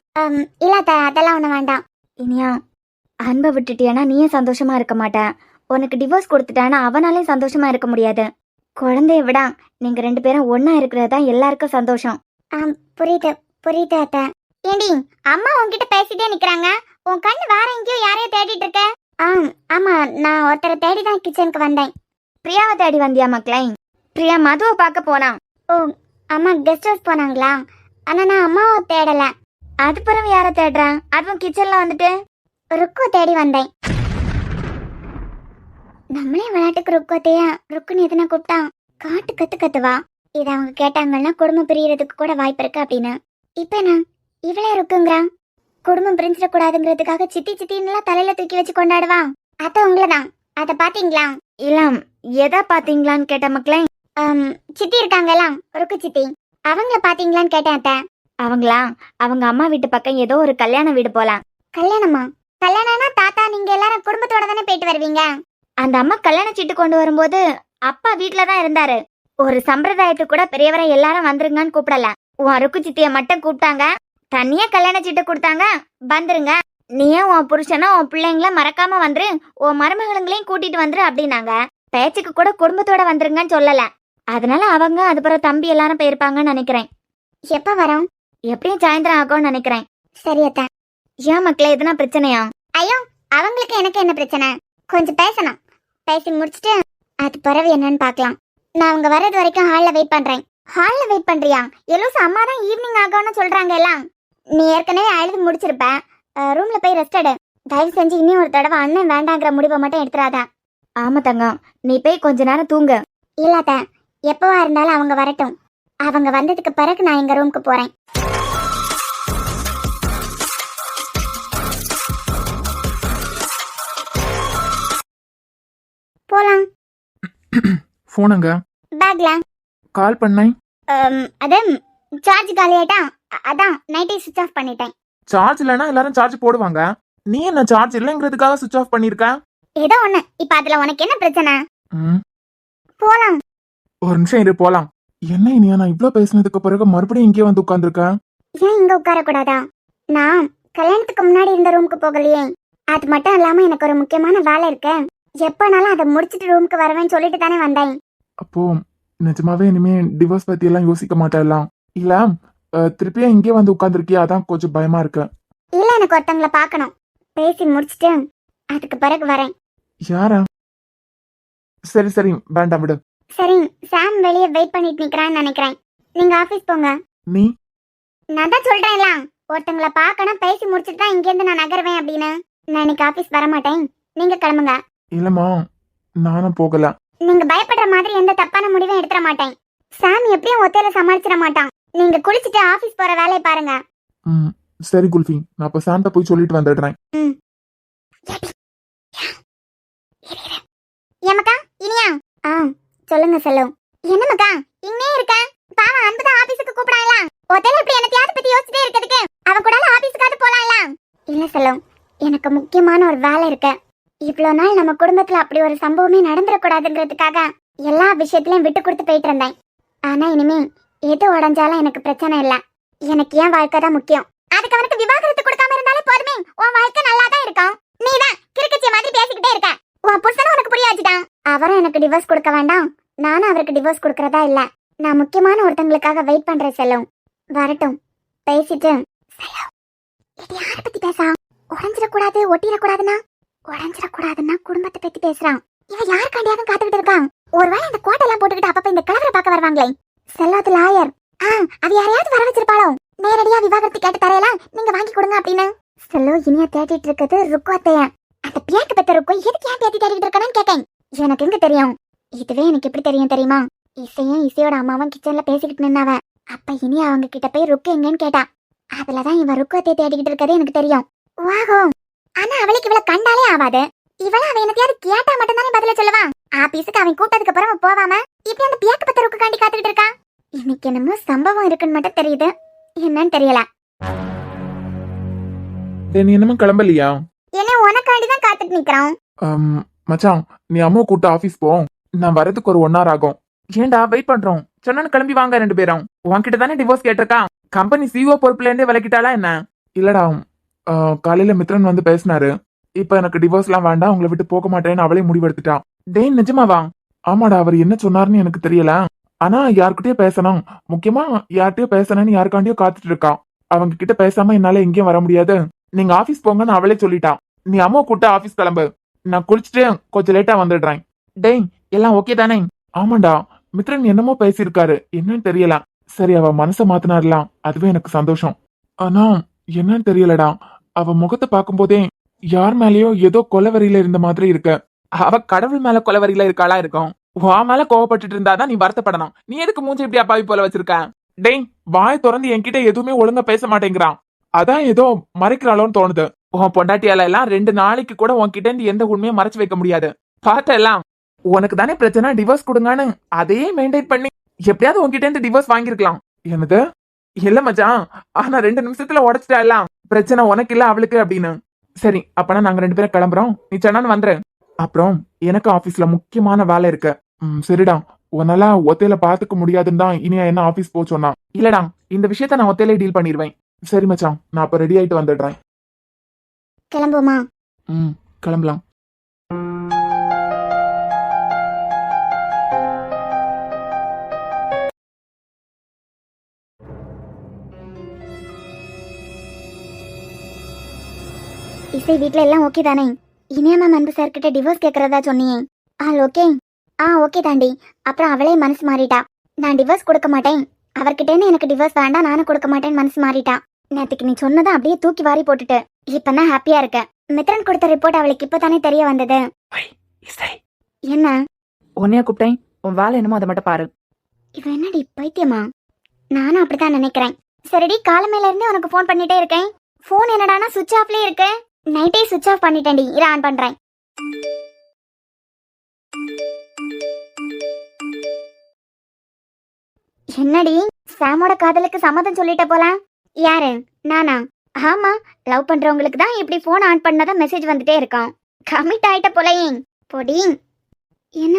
இல்ல அத்தை அதெல்லாம் ஒண்ணு வேண்டாம். இனியா அன்பை விட்டுட்டியானா நீயும் சந்தோஷமா இருக்க மாட்ட. உனக்கு டிவோர்ஸ் கொடுத்துட்டானா அவனாலையும் சந்தோஷமா இருக்க முடியாது. குழந்தைய விட நீங்க ரெண்டு பேரும் ஒன்னா இருக்கிறதா எல்லாருக்கும் சந்தோஷம். புரியுது புரியுது அத்தை. ஏண்டி அம்மா உன்கிட்ட பேசிட்டே நிக்கிறாங்க. உன் கண்ணு வேற எங்கேயோ யாரையோ தேடிட்டு இருக்க? ஆமா நான் ஒருத்தரை தேடி தான் கிச்சனுக்கு வந்தேன். பிரியாவை தேடி வந்தியா மக்களே? பிரியா மதுவை பார்க்க போனா. ஓ அம்மா கெஸ்ட் ஹவுஸ் போனாங்களா? ஆனா நான் அம்மாவை தேடல. அது பிறகு யாரை தேடுறேன்? அதுவும் கிச்சன்ல வந்துட்டு ருக்கு தேடி வந்தேன். நம்மளே விளையாட்டுக்கு ருக்குவத்தையா ருக்குன்னு எதுனா கூப்பிட்டான் காட்டு கத்து கத்துவா. இதை அவங்க கேட்டாங்கன்னா குடும்பம் பிரியறதுக்கு கூட வாய்ப்பு இருக்கு அப்படின்னு. இப்ப நான் இவளே இருக்குங்கிறா. குடும்பம் பிரிஞ்சிடக்கூடாதுங்கிறதுக்காக சித்தி சித்தின்னுலாம் தலையில தூக்கி வச்சு கொண்டாடுவா. அத்தை உங்களதான் அத பாத்தீங்களா? இல்ல எதை பாத்தீங்களான்னு கேட்ட மக்களே. சித்தி இருக்காங்கலாம் ருக்கு சித்தி, அவங்கள பாத்தீங்களான்னு கேட்டேன் அத்தை. அவங்களா? அவங்க அம்மா வீட்டு பக்கம் ஏதோ ஒரு கல்யாண வீடு போலாம். கல்யாணமா? கல்யாணம்னா தாத்தா நீங்க எல்லாரும் குடும்பத்தோட தானே போயிட்டு வருவீங்க. அந்த அம்மா கல்யாண சீட்டு கொண்டு வரும்போது அப்பா வீட்டுலதான் இருந்தாரு. ஒரு சம்பிரதாயத்துக்கு கூட பெரியவரை எல்லாரும் வந்துருங்கன்னு கூப்பிடல. உன் அருக்கு சித்திய மட்டும் கூப்பிட்டாங்க. தனியா கல்யாண சீட்டு கொடுத்தாங்க. வந்துருங்க, நீயே உன் புருஷனா உன் பிள்ளைங்கள மறக்காம வந்துரு, உன் மருமகளையும் கூட்டிட்டு வந்துரு அப்படின்னாங்க. பேச்சுக்கு கூட குடும்பத்தோட வந்துருங்கன்னு சொல்லல. அதனால அவங்க அதுக்கப்புறம் தம்பி எல்லாரும் போயிருப்பாங்கன்னு நினைக்கிறேன். எப்ப வரோம்? எப்படியும் சாயந்தரம் ஆகும்னு நினைக்கிறேன். சரியத்த. ஏன் மக்களே எதுனா பிரச்சனையா? ஐயோ அவங்களுக்கு எனக்கு என்ன பிரச்சனை? கொஞ்சம் பேசணும். பேசி முடிச்சுட்டு அது பிறகு என்னன்னு பாக்கலாம். நான் அவங்க வர்றது வரைக்கும் ஹால்ல வெயிட் பண்றேன். ஹால்ல வெயிட் பண்றியா? எல்லோரும் அம்மா தான் ஈவினிங் ஆகும்னு சொல்றாங்க எல்லாம். நீ ஏற்கனவே அழுது முடிச்சிருப்ப. ரூம்ல போய் ரெஸ்ட் எடு. தயவு செஞ்சு இன்னும் ஒரு தடவை அண்ணன் வேண்டாங்கிற முடிவை மட்டும் எடுத்துறாத. ஆமா தங்கம், நீ போய் கொஞ்ச நேரம் தூங்கு. இல்லாத எப்பவா இருந்தாலும் அவங்க வரட்டும். அவங்க வந்ததுக்கு பிறகு நான் எங்க ரூமுக்கு போறேன். போலாம். போனுங்க பேக்ல கால் பண்ணேன். அது சார்ஜ் காலியாயிட்டா, அதான் நைட்டே சுவிட்ச் ஆஃப் பண்ணிட்டேன். சார்ஜ் இல்லைன்னா எல்லாரும் சார்ஜ் போடுவாங்க. நீ என்ன சார்ஜ் இல்லைங்கிறதுக்காக சுவிட்ச் ஆஃப் பண்ணிருக்க? ஏதோ ஒண்ணு. இப்ப அதுல உனக்கு என்ன பிரச்சனை? போலாம். ஒரு நிமிஷம் இரு போலாம். என்ன இனியா, நான் இவ்ளோ பேசினதுக்கு பிறகு மறுபடியும் இங்கே வந்து உட்கார்ந்துருக்கேன். ஏன் இங்க உட்கார கூடாதா? நான் கல்யாணத்துக்கு முன்னாடி இருந்த ரூமுக்கு போகலையே. அது மட்டும் இல்லாம எனக்கு ஒரு முக்கியமான வேலை இருக்கு. எப்பனாலும் அதை முடிச்சிட்டு ரூமுக்கு வரவேன்னு சொல்லிட்டு தானே வந்தேன். அப்போ நிஜமாவே இனிமே டிவோர்ஸ் பத்தி எல்லாம் யோசிக்க மாட்டேலாம் இல்ல? திருப்பியும் இங்கே வந்து உட்கார்ந்துருக்கியா, அதான் கொஞ்சம் பயமா இருக்கு. இல்ல, எனக்கு ஒருத்தங்களை பார்க்கணும். பேசி முடிச்சிட்டு அதுக்கு பிறகு வரேன். யாரா? சரி சரி, வேண்டாம் விடு. சரி, சாம் வெளியே வெயிட் பண்ணிட்டு நிக்கிறான்னு நினைக்கிறேன். நீங்க ஆபீஸ் போங்க. நீ? நான் தான் சொல்றேன்ல, ஒருத்தங்களை பார்க்கணும், பேசி முடிச்சிட்டு தான் இங்க இருந்து நான் நகருவேன் அப்படின்னு. நான் இன்னைக்கு ஆபீஸ் வர மாட்டேன், நீங்க கிளம்புங்க. இல்லம்மா, நானும் போகல. நீங்க பயப்படுற மாதிரி எந்த தப்பான முடிவும் எடுத்துற மாட்டேன். சாம் எப்படியும் ஒத்தையில சமாளிச்சிட மாட்டான். நீங்க குளிச்சிட்டு ஆபீஸ் போற வேலையை பாருங்க. ம் சரி குல்ஃபி, நான் இப்ப சாண்ட போய் சொல்லிட்டு வந்துடுறேன். ஏமக்கா, இனியா? சொல்லுங்க செல்லம். என்ன மக்கா இங்கே இருக்க? பாவம் அன்புதான் ஆபீஸுக்கு கூப்பிடாங்களா? ஒத்தையில இப்படி என்னத்தையாவது பத்தி யோசிச்சுட்டே இருக்கிறதுக்கு அவன் கூட ஆபீஸுக்காவது போலாம்ல? இல்ல செல்லம், எனக்கு முக்கியமான ஒரு வேலை இருக்கு. இவ்வளவு நாள் நம்ம குடும்பத்துல அப்படி ஒரு சம்பவமே நடந்துடக்கூடாதுங்கிறதுக்காக எல்லா விஷயத்திலயும் விட்டு கொடுத்து போயிட்டு இருந்தேன். ஆனா இனிமே எது உடஞ்சாலும் எனக்கு பிரச்சனை இல்ல. எனக்கு என் வாழ்க்கை தான் முக்கியம். அதுக்கு அவனுக்கு விவாகரத்து கொடுக்காம இருந்தாலே போதுமே, உன் வாழ்க்கை நல்லா தான் இருக்கும். நீதான் கிறுக்கச்சி மாதிரி பேசிக்கிட்டே இருக்க. உன் புருஷனும் உனக்கு புரியாச்சுதான். அவரும் எனக்கு டிவோர்ஸ் கொடுக்க வேண்டாம், நானும் அவருக்கு டிவோர்ஸ் கொடுக்கறதா இல்ல. நான் முக்கியமான ஒருத்தங்களுக்காக வெயிட் பண்றேன் செல்லம். வரட்டும், பேசிட்டு. செல்லம், இது யாரை பத்தி பேசா? உடஞ்சிடக்கூடாது, உடஞ்சிடக்கூடாதுன்னா குடும்பத்தை பத்தி பேசுறான். இவன் யாருக்காண்டியாவது காத்துக்கிட்டு இருக்கான். ஒருவேளை இந்த கோட்டெல்லாம் போட்டுக்கிட்டு அப்பப்ப இந்த கிழவரை பார்க்க வருவாங்களே, செல்வத்து லாயர். அது யாரையாவது வர வச்சிருப்பாளோ? நேரடியா விவாகரத்து கேட்டு தரையலாம், நீங்க வாங்கி கொடுங்க அப்படின்னு. செல்வம் இனியா தேடிட்டு இருக்கிறது ருக்குவத்தைய. அந்த பியாக்கு பெத்த ருக்கு எதுக்கு ஏன் பேத்தி தேடிட்டு இருக்கானு கேட்டேன். எனக்கு எங்க தெரியும்? இதுவே எனக்கு எப்படி தெரியும் தெரியுமா? இசையோட அம்மாவும் கிச்சன்ல பேசிக்கிட்டு நின்னாவ. அப்ப இனி அவங்க கிட்ட போய் ருக்கு எங்கன்னு கேட்டா. அதுலதான் இவன் ருக்குவத்தைய தேடிக்கிட்டு இருக்கதே எனக்கு தெரியும். வாகோ, ஆனா அவளுக்கு இவளை கண்டாலே ஆவாது. இவள அவன் என்னத்தையாவது கேட்டா மட்டும் தானே பதில சொல்லுவான். ஆபீஸுக்கு அவன் கூட்டத்துக்கு அப்புறம் போவாம இப்படி அந்த பியாக்கு பத்த ருக்கு காண்டி காத்துக்கிட்டு இருக்கா. இன்னைக்கு என்னமோ சம்பவம் இருக்குன்னு மட்டும் தெரியுது, என்னன்னு தெரியல. நீ என்னமா கிளம்பலையா? என்ன உனக்காண்டிதான் காத்துட்டு நிக்கிறான். மச்சான், நீ அம்மா கூட்ட ஆபீஸ் போ, நான் வரதுக்கு ஒரு 1 hour ஆகும். ஏன்டா வெயிட் பண்றோம்? சொன்னு கிளம்பி வாங்க 2 பேரும். உன்கிட்ட தானே டிவோர்ஸ் கேட்டிருக்கான். கம்பெனி சிஓ பொறுப்புல இருந்தே விலக்கிட்டாளா என்ன? இல்லடா, காலையில மித்ரன் வந்து பேசினாரு. இப்ப எனக்கு டிவோர்ஸ் எல்லாம் வேண்டாம், உங்களை விட்டு போக மாட்டேன்னு அவளே முடிவெடுத்துட்டா. டேய் நிஜமாவா? ஆமாடா, அவர் என்ன சொன்னாருன்னு எனக்கு தெரியல. ஆனா யார்கிட்டயோ பேசணும், முக்கியமா யார்கிட்டயோ பேசணும்னு யாருக்காண்டியோ காத்துட்டு இருக்கான். அவங்க கிட்ட பேசாம என்னால எங்கேயும் வர முடியாது. நீங்க ஆபீஸ் போங்கன்னு அவளே சொல்லிட்டான். நீ அம்மா கூட்ட ஆபீஸ் கிளம்பு, நான் குளிச்சுட்டு கொஞ்சம் லேட்டா வந்துடுறேன். டேய் எல்லாம் ஓகே தானே? ஆமாண்டா, மித்ரன் என்னமோ பேசியிருக்காரு, என்னன்னு தெரியல. சரி, அவ மனசை மாத்தினார்லாம், அதுவே எனக்கு சந்தோஷம். ஆனா என்னன்னு தெரியலடா, அவ முகத்தை பார்க்கும் போதே யார் மேலயோ ஏதோ கொலவரியில இருந்த மாதிரி இருக்கு. அவ கடவுள் மேல கொலவரியில இருக்காளா இருக்கும். வா மேல கோவப்பட்டுட்டு இருந்தாதான் நீ வருத்தப்படணும். நீ எதுக்கு மூஞ்சி இப்படி அப்பாவி போல வச்சிருக்க? டேய், வாய் திறந்து என்கிட்ட எதுவுமே ஒழுங்கா பேச மாட்டேங்கிறான். அதான் ஏதோ மறைக்கிறாளோன்னு தோணுது. உன் பொண்டாட்டியால எல்லாம் 2 நாளைக்கு கூட உன்கிட்ட இருந்து எந்த உண்மையும் மறைச்சு வைக்க முடியாது. பார்த்தெல்லாம் உனக்கு தானே பிரச்சனை, டிவோர்ஸ் கொடுங்கன்னு அதையே மெயின்டைன் பண்ணி எப்படியாவது உன்கிட்ட இருந்து டிவோர்ஸ் வாங்கிருக்கலாம். என்னது? இல்ல மச்சான், ஆனா 2 நிமிஷத்துல உடைச்சிட்டா எல்லாம் பிரச்சனை உனக்கு இல்ல அவளுக்கு அப்படின்னு. சரி, அப்பனா நாங்க 2 பேரும் கிளம்புறோம், நீ சொன்னான்னு வந்துரு. அப்புறம் எனக்கு ஆபீஸ்ல முக்கியமான வேலை இருக்கு. சரிடா, உன்னால ஒத்தையில பாத்துக்க முடியாதுன்னு தான் இனியா என்ன ஆபீஸ் போ சொன்னா. இல்லடா, இந்த விஷயத்த நான் ஒத்தையிலே டீல் பண்ணிடுவேன். சரி மச்சான், நான் அப்ப ரெடி ஆயிட்டு வந்துடுறேன். கிளம்புமா? கிளம்பலாம். இசை வீட்ல எல்லாம் ஓகே தானே? இனியா மேம் அன்பு சார் கிட்ட டிவோர்ஸ் கேக்குறதா சொன்னியே, ஆல் ஓகே? ஓகே தாண்டி. அப்புறம் அவளே மனசு மாறிட்டா. நான் டிவோர்ஸ் கொடுக்க மாட்டேன், அவர்கிட்டேன்னு எனக்கு டிவோர்ஸ் வேண்டாம், நானும் கொடுக்க மாட்டேன்னு மனசு மாறிட்டா. நேற்றுக்கு நீ சொன்னதை அப்படியே தூக்கி வாரி போட்டுட்டு இப்பதான் ஹாப்பியா இருக்க. மித்ரன் கொடுத்த ரிப்போர்ட் அவளுக்கு இப்பதானே தெரிய வந்தது. என்ன? உன்னையா கூப்பிட்டேன், உன் வேலை என்னமோ அதை மட்டும் பாரு. இவன் என்னடி பைத்தியமா? நானும் அப்படித்தான் நினைக்கிறேன். சரிடி, காலமையில இருந்தே உனக்கு போன் பண்ணிட்டே இருக்கேன். போன் என்னடானா சுவிட்ச் ஆஃப்லயே இருக்கு. நைட்டே சுவிட்ச் ஆஃப் பண்ணிட்டேன்டி, இரு ஆன் பண்றேன். என்னடி, சாமோட காதலுக்கு சம்மதம் சொல்லிட்ட போல. யாரு? நானா? ஆமா, லவ் பண்றவங்களுக்கு தான் இப்படி போன் ஆன் பண்ணாதான் மெசேஜ் வந்துட்டே இருக்கும். கமிட் ஆயிட்ட போலயே. பொடி என்ன?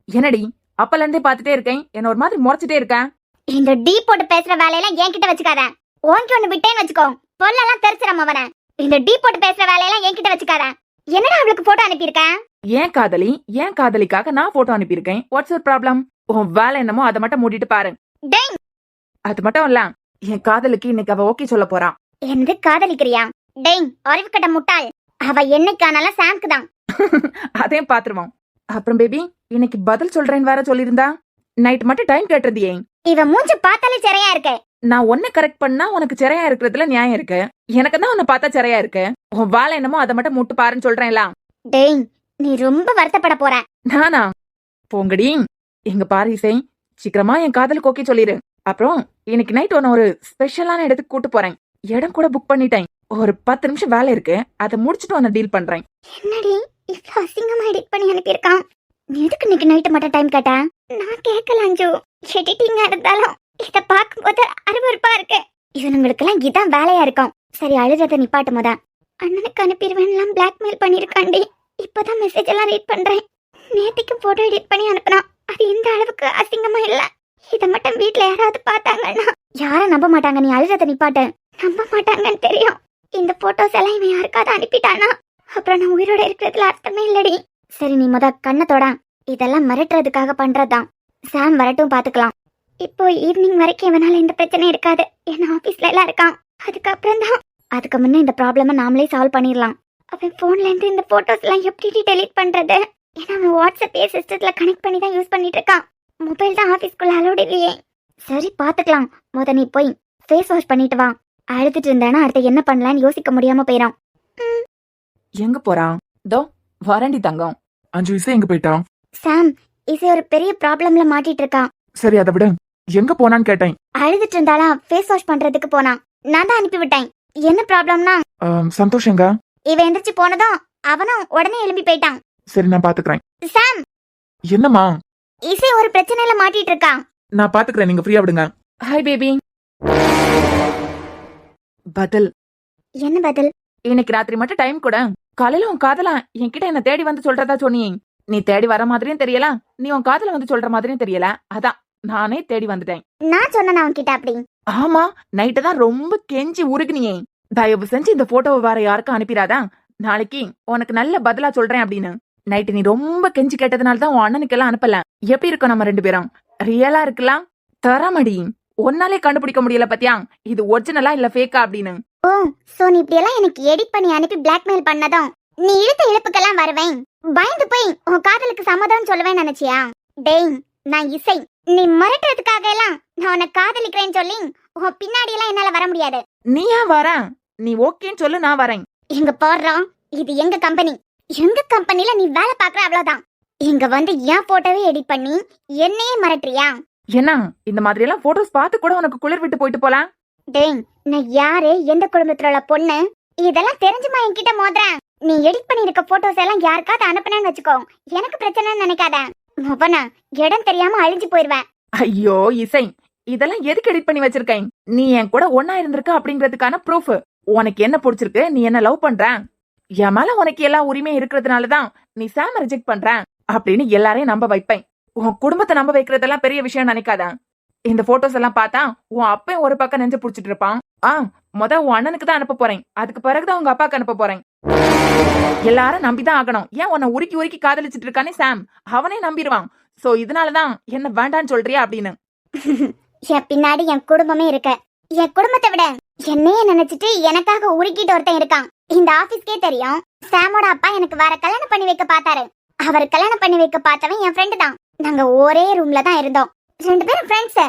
என்னடி அப்பல இருந்தே பாத்துட்டே இருக்கேன், என்ன ஒரு மாதிரி முறைச்சிட்டே இருக்கேன். இந்த டீ போட்டு பேசுற வேலையெல்லாம் என்கிட்ட வச்சுக்காத. உன்கிட்ட ஒண்ணு விட்டேன்னு வச்சுக்கோ, பொல்லெல்லாம் தெரிச்சிடாம அவன. இந்த டீ போட்டு பேசுற வேலையெல்லாம் என்கிட்ட வச்சுக்காத. என்னடா அவளுக்கு போட்டோ அனுப்பியிருக்கேன்? ஏன் காதலிக்காக நான் போட்டோ அனுப்பியிருக்கேன். What's your problem? உன் வேலை என்னமோ அதை மட்டும் மூடிட்டு பாரு. டேய், அது மட்டும் இல்ல, என் காதலுக்கு இன்னைக்கு அவ ஓகே சொல்ல போறா. என்னது காதலிக்கிறியா? டேய், அறிவு கட்ட முட்டாள். அவ என்னைக்கானாலும் சாம்க்கு தான். அதையும் பாத்துருவோம். அப்புறம் பேபி, இன்னைக்கு பதில் சொல்றேன்னு வேற சொல்லியிருந்தா. நைட் மட்டும் டைம் கேட்டிருந்தியே. இவ மூஞ்ச பார்த்தாலே சிறையா இருக்கு. நான் ஒன்ன கரெக்ட் பண்ணா உனக்கு சிறையா இருக்கிறதுல நியாயம் இருக்கு. எனக்கு தான் உன்னை பார்த்தா சிறையா இருக்கு. உன் வேலை என்னமோ அதை மட்டும் மூட்டு பாருன்னு சொல்றேன்ல. டேய், நீ ரொம்ப வருத்தப்பட போற. நானா? போங்கடி. எங்க பாரு இசை, சீக்கிரமா என் காதலுக்கு ஓகே சொல்லிரு. அப்புறம் இன்னைக்கு நைட் உன்ன ஒரு ஸ்பெஷலான இடத்துக்கு கூட்டு போறேன். இடம் கூட புக் பண்ணிட்டேன். ஒரு 10 நிமிஷம் வேலை இருக்கு, அதை முடிச்சுட்டு உன்னை டீல் பண்றேன். என்னடி இவ்வளவு அசிங்கமா எடிட் பண்ணி அனுப்பியிருக்கான்? நீ எதுக்கு இன்னைக்கு நைட்டு மட்டும் டைம் கேட்ட? நான் கேட்கல அஞ்சு. எடிட்டிங்கா இருந்தாலும் இத பாக்கும்போது அருவருப்பா இருக்கு. இவனுங்களுக்கெல்லாம் இதான் வேலையா இருக்கும். சரி, அழுறத நிப்பாட்டு முத. அண்ணனுக்கு அனுப்பிடுவேன்லாம் பிளாக்மெயில் பண்ணிருக்காண்டி. இப்பதான் மெசேஜ் எல்லாம் ரீட் பண்றேன். நேத்திக்கு போட்டோ எடிட் பண்ணி அனுப்புனா. அது இந்த அளவுக்கு அசிங்கமா இல்ல. இத மட்டும் வீட்ல யாராவது பார்த்தாங்கன்னா யாரும் நம்ப மாட்டாங்க. நீ அழுறத நிப்பாட்டு. நம்ப மாட்டாங்கன்னு தெரியும். இந்த போட்டோஸ் எல்லாம் இவன் யாருக்காவது அனுப்பிட்டானா அப்புறம் நான் உயிரோட இருக்கிறதுல அர்த்தமே இல்லடி. சரி, நீ முத கண்ணத்தோட. இதெல்லாம் மிரட்டுறதுக்காக பண்றதுதான். சாம் வரட்டும், பாத்துக்கலாம். இப்போ ஈவினிங் வரைக்கும் இவனால எந்த பிரச்சனையும் இருக்காது. என்ன ஆபீஸ்ல எல்லாம் இருக்கான். அதுக்கு முன்ன இந்த ப்ராப்ளம நாமளே சால்வ் பண்ணிடலாம். அவன் போன்ல இருந்து இந்த போட்டோஸ் எல்லாம் எப்படி டெலீட் பண்றது? ஏன்னா அவன் வாட்ஸ்அப் சிஸ்டத்துல கனெக்ட் பண்ணி தான் யூஸ் பண்ணிட்டு இருக்கான். மொபைல் தான் ஆபீஸ்க்குள்ள அலோட் இல்லையே. சரி, பாத்துக்கலாம். முத நீ போய் ஃபேஸ் வாஷ் பண்ணிட்டு வா. அழுதுட்டு இருந்தானா அடுத்து என்ன பண்ணலான்னு யோசிக்க முடியாம போயிடும். எங்க போறான்? தோ வரண்டி தங்கம். அஞ்சு இசை எங்க போயிட்டா? சாம், இசை ஒரு பெரிய ப்ராப்ளம்ல மாட்டிட்டு இருக்கான். சரி, அதை விட எங்க போனான்னு கேட்டேன். அழுதுட்டு இருந்தாலா ஃபேஸ் வாஷ் பண்றதுக்கு போனான். நான் தான் அனுப்பி விட்டேன். என்ன ப்ராப்ளம்னா, சந்தோஷங்க. இவ எந்திரிச்சு போனதும் அவனும் உடனே எழும்பி போயிட்டான். சரி, நான் பாத்துக்கிறேன். சாம், என்னம்மா? இசை ஒரு பிரச்சனையில மாட்டிட்டு இருக்கான். நான் பாத்துக்கிறேன், நீங்க ஃப்ரீயா விடுங்க. Hi baby. பதில் என்ன பதில்? இன்னைக்கு ராத்திரி மட்டும் டைம் கூட. காலையில உன் காதலா என்கிட்ட என்ன தேடி வந்து சொல்றதா சொன்னியே. நீ தேடி வர மாதிரியும் தெரியல, நீ உன் காதல வந்து சொல்ற மாதிரியும் தெரியல. அதான் நானே தேடி வந்துட்டேன். நான் சொன்னேன் அவன்கிட்ட அப்படி? ஆமா, நைட்டு தான் ரொம்ப கெஞ்சி உருகுனியே. தயவு செஞ்சு இந்த போட்டோவை வேற யாருக்கும் அனுப்பிடாதா, நாளைக்கு உனக்கு நல்ல பதிலா சொல்றேன் அப்படின்னு. நைட்டு நீ ரொம்ப கெஞ்சி கேட்டதுனால தான் உன் அண்ணனுக்கு எல்லாம் அனுப்பல. எப்படி இருக்கோம் நம்ம 2 பேரும்? ரியலா இருக்கலாம். தரமடி, ஒன்னாலே கண்டுபிடிக்க முடியல பத்தியா இது ஒரிஜினலா இல்ல ஃபேக்கா அப்படின்னு. ஓ, சோ நீ இப்படி எல்லாம் எனக்கு எடிட் பண்ணி அனுப்பி பிளாக்மெயில் பண்ணதும் நீ இழுத்த இழுப்புக்கெல்லாம் வருவேன். பயந்து போய் உன் காதலுக்கு சம்மதம் சொல்லுவேன் நினைச்சியா? டேய், நான் இசை. நீ மிரட்டுறதுக்காக எல்லாம் நான் உன்னை காதலிக்கிறேன்னு சொல்லி உன் பின்னாடி எல்லாம் என்னால வர முடியாது. நீ ஏன் வர? நீ ஓகேன்னு சொல்லு, நான் வரேன். எங்க போடுறோம், இது எங்க கம்பெனி. எங்க கம்பெனில நீ வேலை பாக்குற, அவ்வளவுதான். இங்க வந்து என் போட்டோவே எடிட் பண்ணி என்னையே மிரட்டுறியா? என்ன இந்த மாதிரி எல்லாம் போட்டோஸ் பார்த்து கூட உனக்கு குளிர் விட்டு போயிட்டு போலாம்? டேய், நான் யாரு, எந்த குடும்பத்துல உள்ள பொண்ணு, இதெல்லாம் தெரிஞ்சுமா என்கிட்ட மோதுறேன்? நீ எடிட் பண்ணி இருக்க போட்டோஸ் எல்லாம் யாருக்காவது அனுப்புனேன்னு வச்சுக்கோ, எனக்கு பிரச்சனைன்னு நினைக்காத. மொபனா இடம் தெரியாம அழிஞ்சு போயிருவேன். ஐயோ இசை, இதெல்லாம் எதுக்கு எடிட் பண்ணி வச்சிருக்கேன்? நீ என் கூட ஒன்னா இருந்திருக்க அப்படிங்கறதுக்கான ப்ரூஃப். உனக்கு என்ன பிடிச்சிருக்கு, நீ என்ன லவ் பண்ற, என் மேல உனக்கு எல்லா உரிமையும் இருக்கிறதுனாலதான் நீ சாம ரிஜெக்ட் பண்ற அப்படின்னு எல்லாரையும் நம்ப வைப்பேன். உன் குடும்பத்தை நம்ப வைக்கிறதெல்லாம் பெரிய விஷயம் நினைக்காத. இந்த போட்டோஸ் எல்லாம் பார்த்தா உன் அப்பையும் ஒரு பக்கம் நெஞ்சு புடிச்சிட்டு இருப்பான். உன் அண்ணனுக்கு தான் அனுப்ப போறேன், அதுக்கு பிறகுதான் உங்க அப்பாக்கு அனுப்ப போறேன். எல்லாரும் நம்பிதான் ஆகணும். ஏன் உன்னை உருக்கி உருக்கி காதலிச்சிட்டு இருக்கானே சாம், அவனே நம்பிடுவான். சோ இதனாலதான் என்ன வேண்டான்னு சொல்றியா அப்படின்னு. என் பின்னாடி என் குடும்பமே இருக்க. என் குடும்பத்தை விட என்னையே நினைச்சிட்டு எனக்காக உருக்கிட்டு ஒருத்தன் இருக்கான். இந்த ஆபீஸ்க்கே தெரியும். சாமோட அப்பா எனக்கு வேற கல்யாணம் பண்ணி வைக்க பார்த்தாரு. அவர் கல்யாணம் பண்ணி வைக்க பார்த்தவன் என் ஃப்ரெண்டு தான். நாங்க ஒரே ரூம்ல தான் இருந்தோம், 2 பேரும் ஃப்ரெண்ட்ஸ்.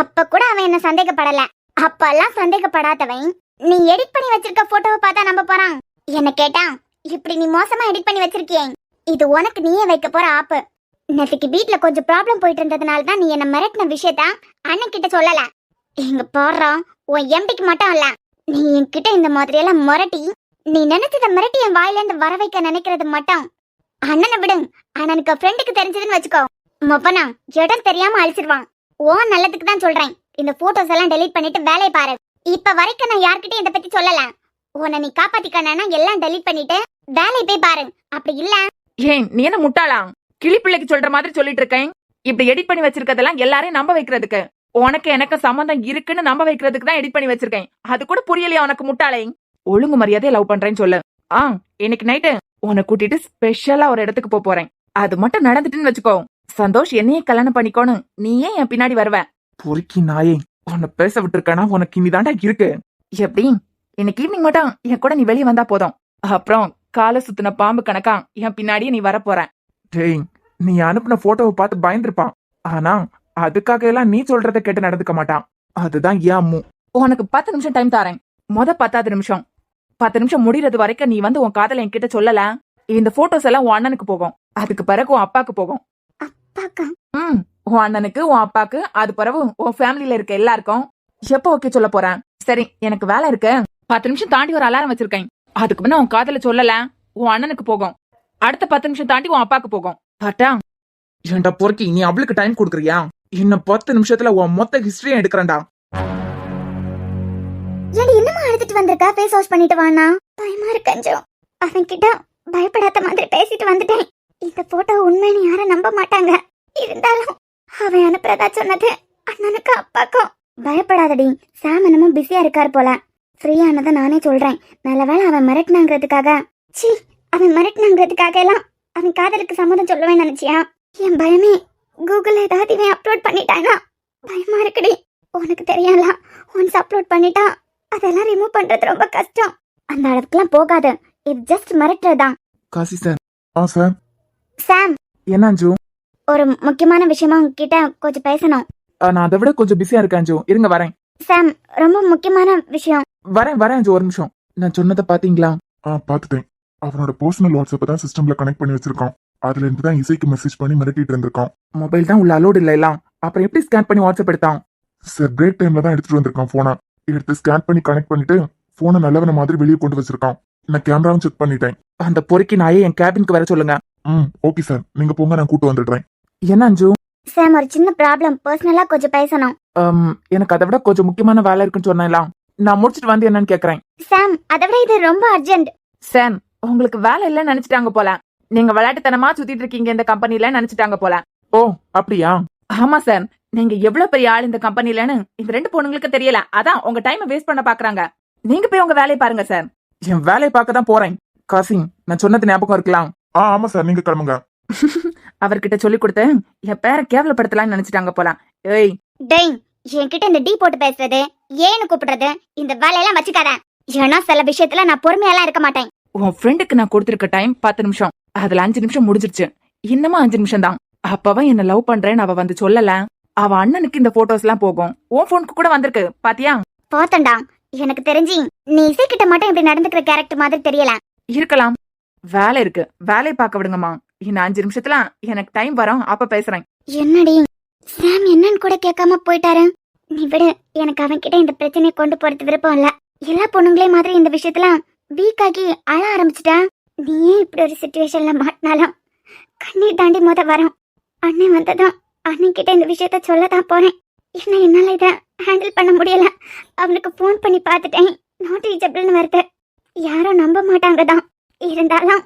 அப்ப கூட அவன் என்ன சந்தேகப்படல. அப்பெல்லாம் சந்தேகப்படாதவன் நீ எடிட் பண்ணி வச்சிருக்க போட்டோவை பார்த்தா நம்ப போறான். என்ன கேட்டா, இப்படி நீ மோசமா எடிட் பண்ணி வச்சிருக்கியே, இது உனக்கு நீயே வைக்க போற ஆப்பு. நேற்றுக்கு வீட்டுல கொஞ்சம் ப்ராப்ளம் போயிட்டு இருந்ததுனால தான் நீ என்ன மிரட்டின விஷயத்த அண்ணன் கிட்ட சொல்லல. எங்க போடுறோம், உன் எம்பிக்கு மட்டும் இல்ல, நீ என்கிட்ட இந்த மாதிரி எல்லாம் மிரட்டி நீ நினைச்சத மிரட்டி என் வாயில இருந்து வர வைக்க நினைக்கிறது மட்டும் அண்ணனை விடு. அண்ணனுக்கு ஃப்ரெண்டுக்கு தெரிஞ்சதுன்னு வச்சுக்கோ, மொப்பனா இடம் தெரியாம அழிச்சிருவான். ஓ நல்லதுக்கு தான் சொல்றேன். இந்த போட்டோஸ் எல்லாம் டெலீட் பண்ணிட்டு வேலையை பாரு. இப்ப வரைக்கும் நான் யார்கிட்டயும் இதை பத்தி சொல்லல. உன்னை நீ காப்பாத்திக்கணும்னா எல்லாம் டெலீட் பண்ணிட்டு வேலையை போய் பாரு. அப்படி இல்ல ஏன் நீ என்ன முட்டாளா? கிளி பிள்ளைக்கு சொல்ற மாதிரி சொல்லிட்டு இருக்கேன். இப்படி எடிட் பண்ணி வச்சிருக்கதெல்லாம் எல்லாரையும் நம்ப வைக்கிறதுக்கு. உனக்கு எனக்கு சம்பந்தம் இருக்குன்னு நம்ப வைக்கிறதுக்கு தான் எடிட் பண்ணி வச்சிருக்கேன். அது கூட புரியலையா உனக்கு முட்டாளே? ஒழுங்கு மரியாதையை லவ் பண்றேன்னு சொல்லு. இன்னைக்கு நைட்டு உன்னை கூட்டிட்டு ஸ்பெஷலா ஒரு இடத்துக்கு போறேன். அது மட்டும் நடந்துட்டுன்னு வச்சுக்கோ, சந்தோஷ் என்னையே கல்யாணம் பண்ணிக்கோன்னு நீயே என் பின்னாடி வருவ. பொறுக்கி நாயே, உன்னை பேச விட்டுருக்கானா உனக்கு இனிதாண்டா இருக்கு. எப்படி இன்னைக்கு ஈவினிங் மட்டும் என் கூட நீ வெளியே வந்தா போதும். அப்புறம் காலை சுத்தின பாம்பு கணக்கா என் பின்னாடியே நீ வர போற. டேய், நீ அனுப்புன போட்டோவை பார்த்து பயந்துருப்பான். ஆனா அதுக்காக எல்லாம் நீ சொல்றத கேட்டு நடந்துக்க மாட்டான். அதுதான் ஏன் அம்மு. உனக்கு 10 நிமிஷம் டைம் தாரேன். 10 நிமிஷம் 10 நிமிஷம் முடியறது வரைக்கும் நீ வந்து உன் காதல என்கிட்ட சொல்லல, இந்த போட்டோஸ் எல்லாம் உன் அண்ணனுக்கு போகும். அதுக்கு பிறகு உன் அப்பாக்கு போகும். அப்பாக்கா? உன் அண்ணனுக்கு, உன் அப்பாக்கு, அது பிறகு உன் ஃபேமிலில இருக்க எல்லாருக்கும். எப்ப ஓகே சொல்ல போறேன்? சரி, எனக்கு வேலை இருக்கு. 10 நிமிஷம் தாண்டி ஒரு அலாரம் வச்சிருக்கேன். அதுக்கு முன்ன உன் காதல சொல்லல, உன் அண்ணனுக்கு போகும். அடுத்த 10 நிமிஷம் தாண்டி உன் அப்பாக்கு போகும். பாட்டா ஏன்டா பொறுக்கி, நீ அவளுக்கு டைம் கொடுக்குறியா? இன்னும் 10 நிமிஷத்துல உன் மொத்த ஹிஸ்டரியும் எடுக்கிறேன்டா. ஏன்டி இன்னுமா அழுதுட்டு வந்திருக்கா? ஃபேஸ் வாஷ் பண்ணிட்டு வானா. பயமா இருக்கு கொஞ்சம். அவன் கிட்ட பயப்படாத மாதிரி பேசிட்டு வந்துட்டேன். இந்த போட்டோ உண்மைன்னு யாரும் நம்ப மாட்டாங்க. இருந்தாலும் அவன் அனுப்புறதா சொன்னது அண்ணனுக்கு அப்பாக்கும். பயப்படாதடி, சாம் என்னமோ பிஸியா இருக்காரு போல. ஃப்ரீயானதை நானே சொல்றேன். நல்ல வேளை அவன் மிரட்டினாங்கிறதுக்காக, சி அவன் மிரட்டினாங்கிறதுக்காக எல்லாம் அவன் காதலுக்கு சம்மதம் சொல்லுவேன்னு நினைச்சியா? என் பயமே கூகுள்ல ஏதாவது இவன் அப்லோட் பண்ணிட்டானா பயமா இருக்குடி. உனக்கு தெரியல, ஒன்ஸ் அப்லோட் பண்ணிட்டா அதெல்லாம் ரிமூவ் பண்றது ரொம்ப கஷ்டம். அந்த அளவுக்குலாம் போகாது. இது ஜஸ்ட் மிரட்டுறதுதான். காசி சார். சார். சாம், என்ன அஞ்சு? ஒரு முக்கியமான விஷயமா உங்ககிட்ட கொஞ்சம் பேசணும். நான் அதை விட கொஞ்சம் பிஸியா இருக்கேன் அஞ்சு. இருங்க வரேன். சாம், ரொம்ப முக்கியமான விஷயம். வரேன் அஞ்சு, ஒரு நிமிஷம். நான் சொன்னதை பாத்தீங்களா? பாத்துட்டேன். அவனோட பர்சனல் வாட்ஸ்அப் தான் சிஸ்டம்ல கனெக்ட் பண்ணி வச்சிருக்கான். அதுல இருந்து தான் இசைக்கு மெசேஜ் பண்ணி மிரட்டிட்டு இருந்திருக்கான். மொபைல் தான் உள்ள அலோடு இல்ல எல்லாம். அப்புறம் எப்படி ஸ்கேன் பண்ணி வாட்ஸ்அப் எடுத்தான்? சார், பிரேக் டைம்ல தான் எடுத்துட்டு வந்திருக்கான் போனை. எடுத்து ஸ்கேன் பண்ணி கனெக்ட் பண்ணிட்டு போனை நல்லவன மாதிரி வெளியே கொண்டு வச்சிருக்கான். நான் கேமராவும் செக் பண்ணிட்டேன். அந்த பொறுக்கி நாயே என் கேபினுக்கு வர சொல்லுங்க. ஓகே சார், நீங்க போங்க, நான் கூட்டு வந்துடுறேன். என்ன அஞ்சு? சாம், ஒரு சின்ன ப்ராப்ளம், பர்சனலா கொஞ்சம் பேசணும். எனக்கு அதை விட கொஞ்சம் முக்கியமான வேலை இருக்குன்னு சொன்னேன். நான் முடிச்சிட்டு வந்து என்னன்னு கேக்குறேன். சாம், அதை விட இது ரொம்ப அர்ஜென்ட். சாம், உங்களுக்கு வேலை இல்லைன்னு நினைச்சிட்டாங்க போல. நீங்க விளையாட்டுத்தனமா சுத்திட்டு இருக்கீங்க இந்த கம்பெனில நினைச்சிட்டாங்க போல. ஓ அப்படியா? ஆமா சார், நீங்க எவ்வளவு பெரிய ஆள் இந்த கம்பெனிலன்னு இந்த 2 பொண்ணுங்களுக்கு தெரியல. அதான் உங்க டைம் வேஸ்ட் பண்ண பாக்குறாங்க. நீங்க போய் உங்க வேலையை பாருங்க சார். என் வேலையை பார்க்க தான் போறேன். காசிம், நான் சொன்னது ஞாபகம் இருக்கலாம். ஆமா சார், நீங்க கிளம்புங்க. அவர்கிட்ட சொல்லி கொடுத்து என் பேரை கேவலப்படுத்தலாம்னு நினைச்சிட்டாங்க போல. ஏய் டேய், என்கிட்ட இந்த டீ போட்டு பேசுறது, ஏன்னு கூப்பிடுறது, இந்த வேலையெல்லாம் வச்சுக்காத. ஏன்னா சில விஷயத்துல நான் பொறுமையெல்லாம் இருக்க மாட்டேன். உன் ஃப்ரெண்டுக்கு நான் கொடுத்திருக்க டைம் 10 நிமிஷம். அதுல 5 நிமிஷம் முடிஞ்சிருச்சு. இன்னமா 5 நிமிஷம் தான். அப்பவன் என்ன லவ் பண்றேன்னு அவ வந்து சொல்லல. அவ அண்ணனுக்கு இந்த போட்டோஸ் எல்லாம் போகும். உன் போனுக்கு கூட வந்திருக்கு பாத்தியா? போத்தண்டா, எனக்கு தெரிஞ்சு நீ இசை கிட்ட மட்டும் இப்படி நடந்துக்கிற கேரக்டர் மாதிரி தெரியல. இருக்கலாம். வேலை இருக்கு, வேலையை பார்க்க விடுங்கம்மா. இன்னும் 5 நிமிஷத்துல எனக்கு டைம் வரும், அப்ப பேசுறேன். என்னடி சாம் என்னன்னு கூட கேட்காம போயிட்டாரு. நீ விடு, எனக்கு அவன் கிட்ட இந்த பிரச்சனையை கொண்டு போறது விருப்பம் இல்ல. எல்லா பொண்ணுங்களே மாதிரி இந்த விஷயத்துல வீக் ஆகி அழ ஆரம்பிச்சிட்டா. நீயே இப்படி ஒரு சிச்சுவேஷன்ல மாட்டினாலும் கண்ணீர் தாண்டி வரும். அண்ணன் வந்ததும் அண்ணன் கிட்ட இந்த விஷயத்த சொல்லதான் போறேன். என்னால இத ஹேண்டில் பண்ண முடியல. அவனுக்கு போன் பண்ணி பார்த்துட்டேன், நாட் ரீச்சபிள்னு வருது. யாரும் நம்ப மாட்டாங்க தான். இருந்தாலும்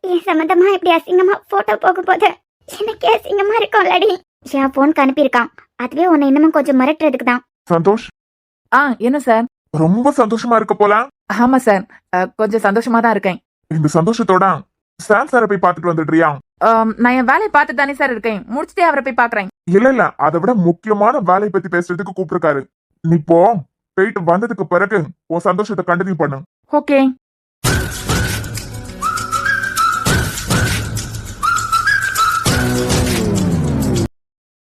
என் சம்பந்தமா இப்படி அசிங்கமா போட்டோ போகும்போது எனக்கே அசிங்கமா இருக்கும்லடி. என் போனுக்கு அனுப்பியிருக்கான். அதுவே உன்னை இன்னமும் கொஞ்சம் மிரட்டுறதுக்கு தான். சந்தோஷ். என்ன சார்? ரொம்ப சந்தோஷமா இருக்க போல. ஆமா சார், கொஞ்சம் சந்தோஷமா தான் இருக்கேன். இந்த சந்தோஷத்தோட சாம் சாரை போய் பாத்துட்டு வந்துடுறியா? நான் என் வேலையை பார்த்து தானே சார் இருக்கேன். முடிச்சுட்டே அவரை போய் பாக்குறேன். இல்ல, அதை விட முக்கியமான வேலையை பத்தி பேசுறதுக்கு கூப்பிட்டுருக்காரு. நீ போ. போயிட்டு வந்ததுக்கு பிறகு உன் சந்தோஷத்தை கண்டினியூ பண்ணு. ஓகே.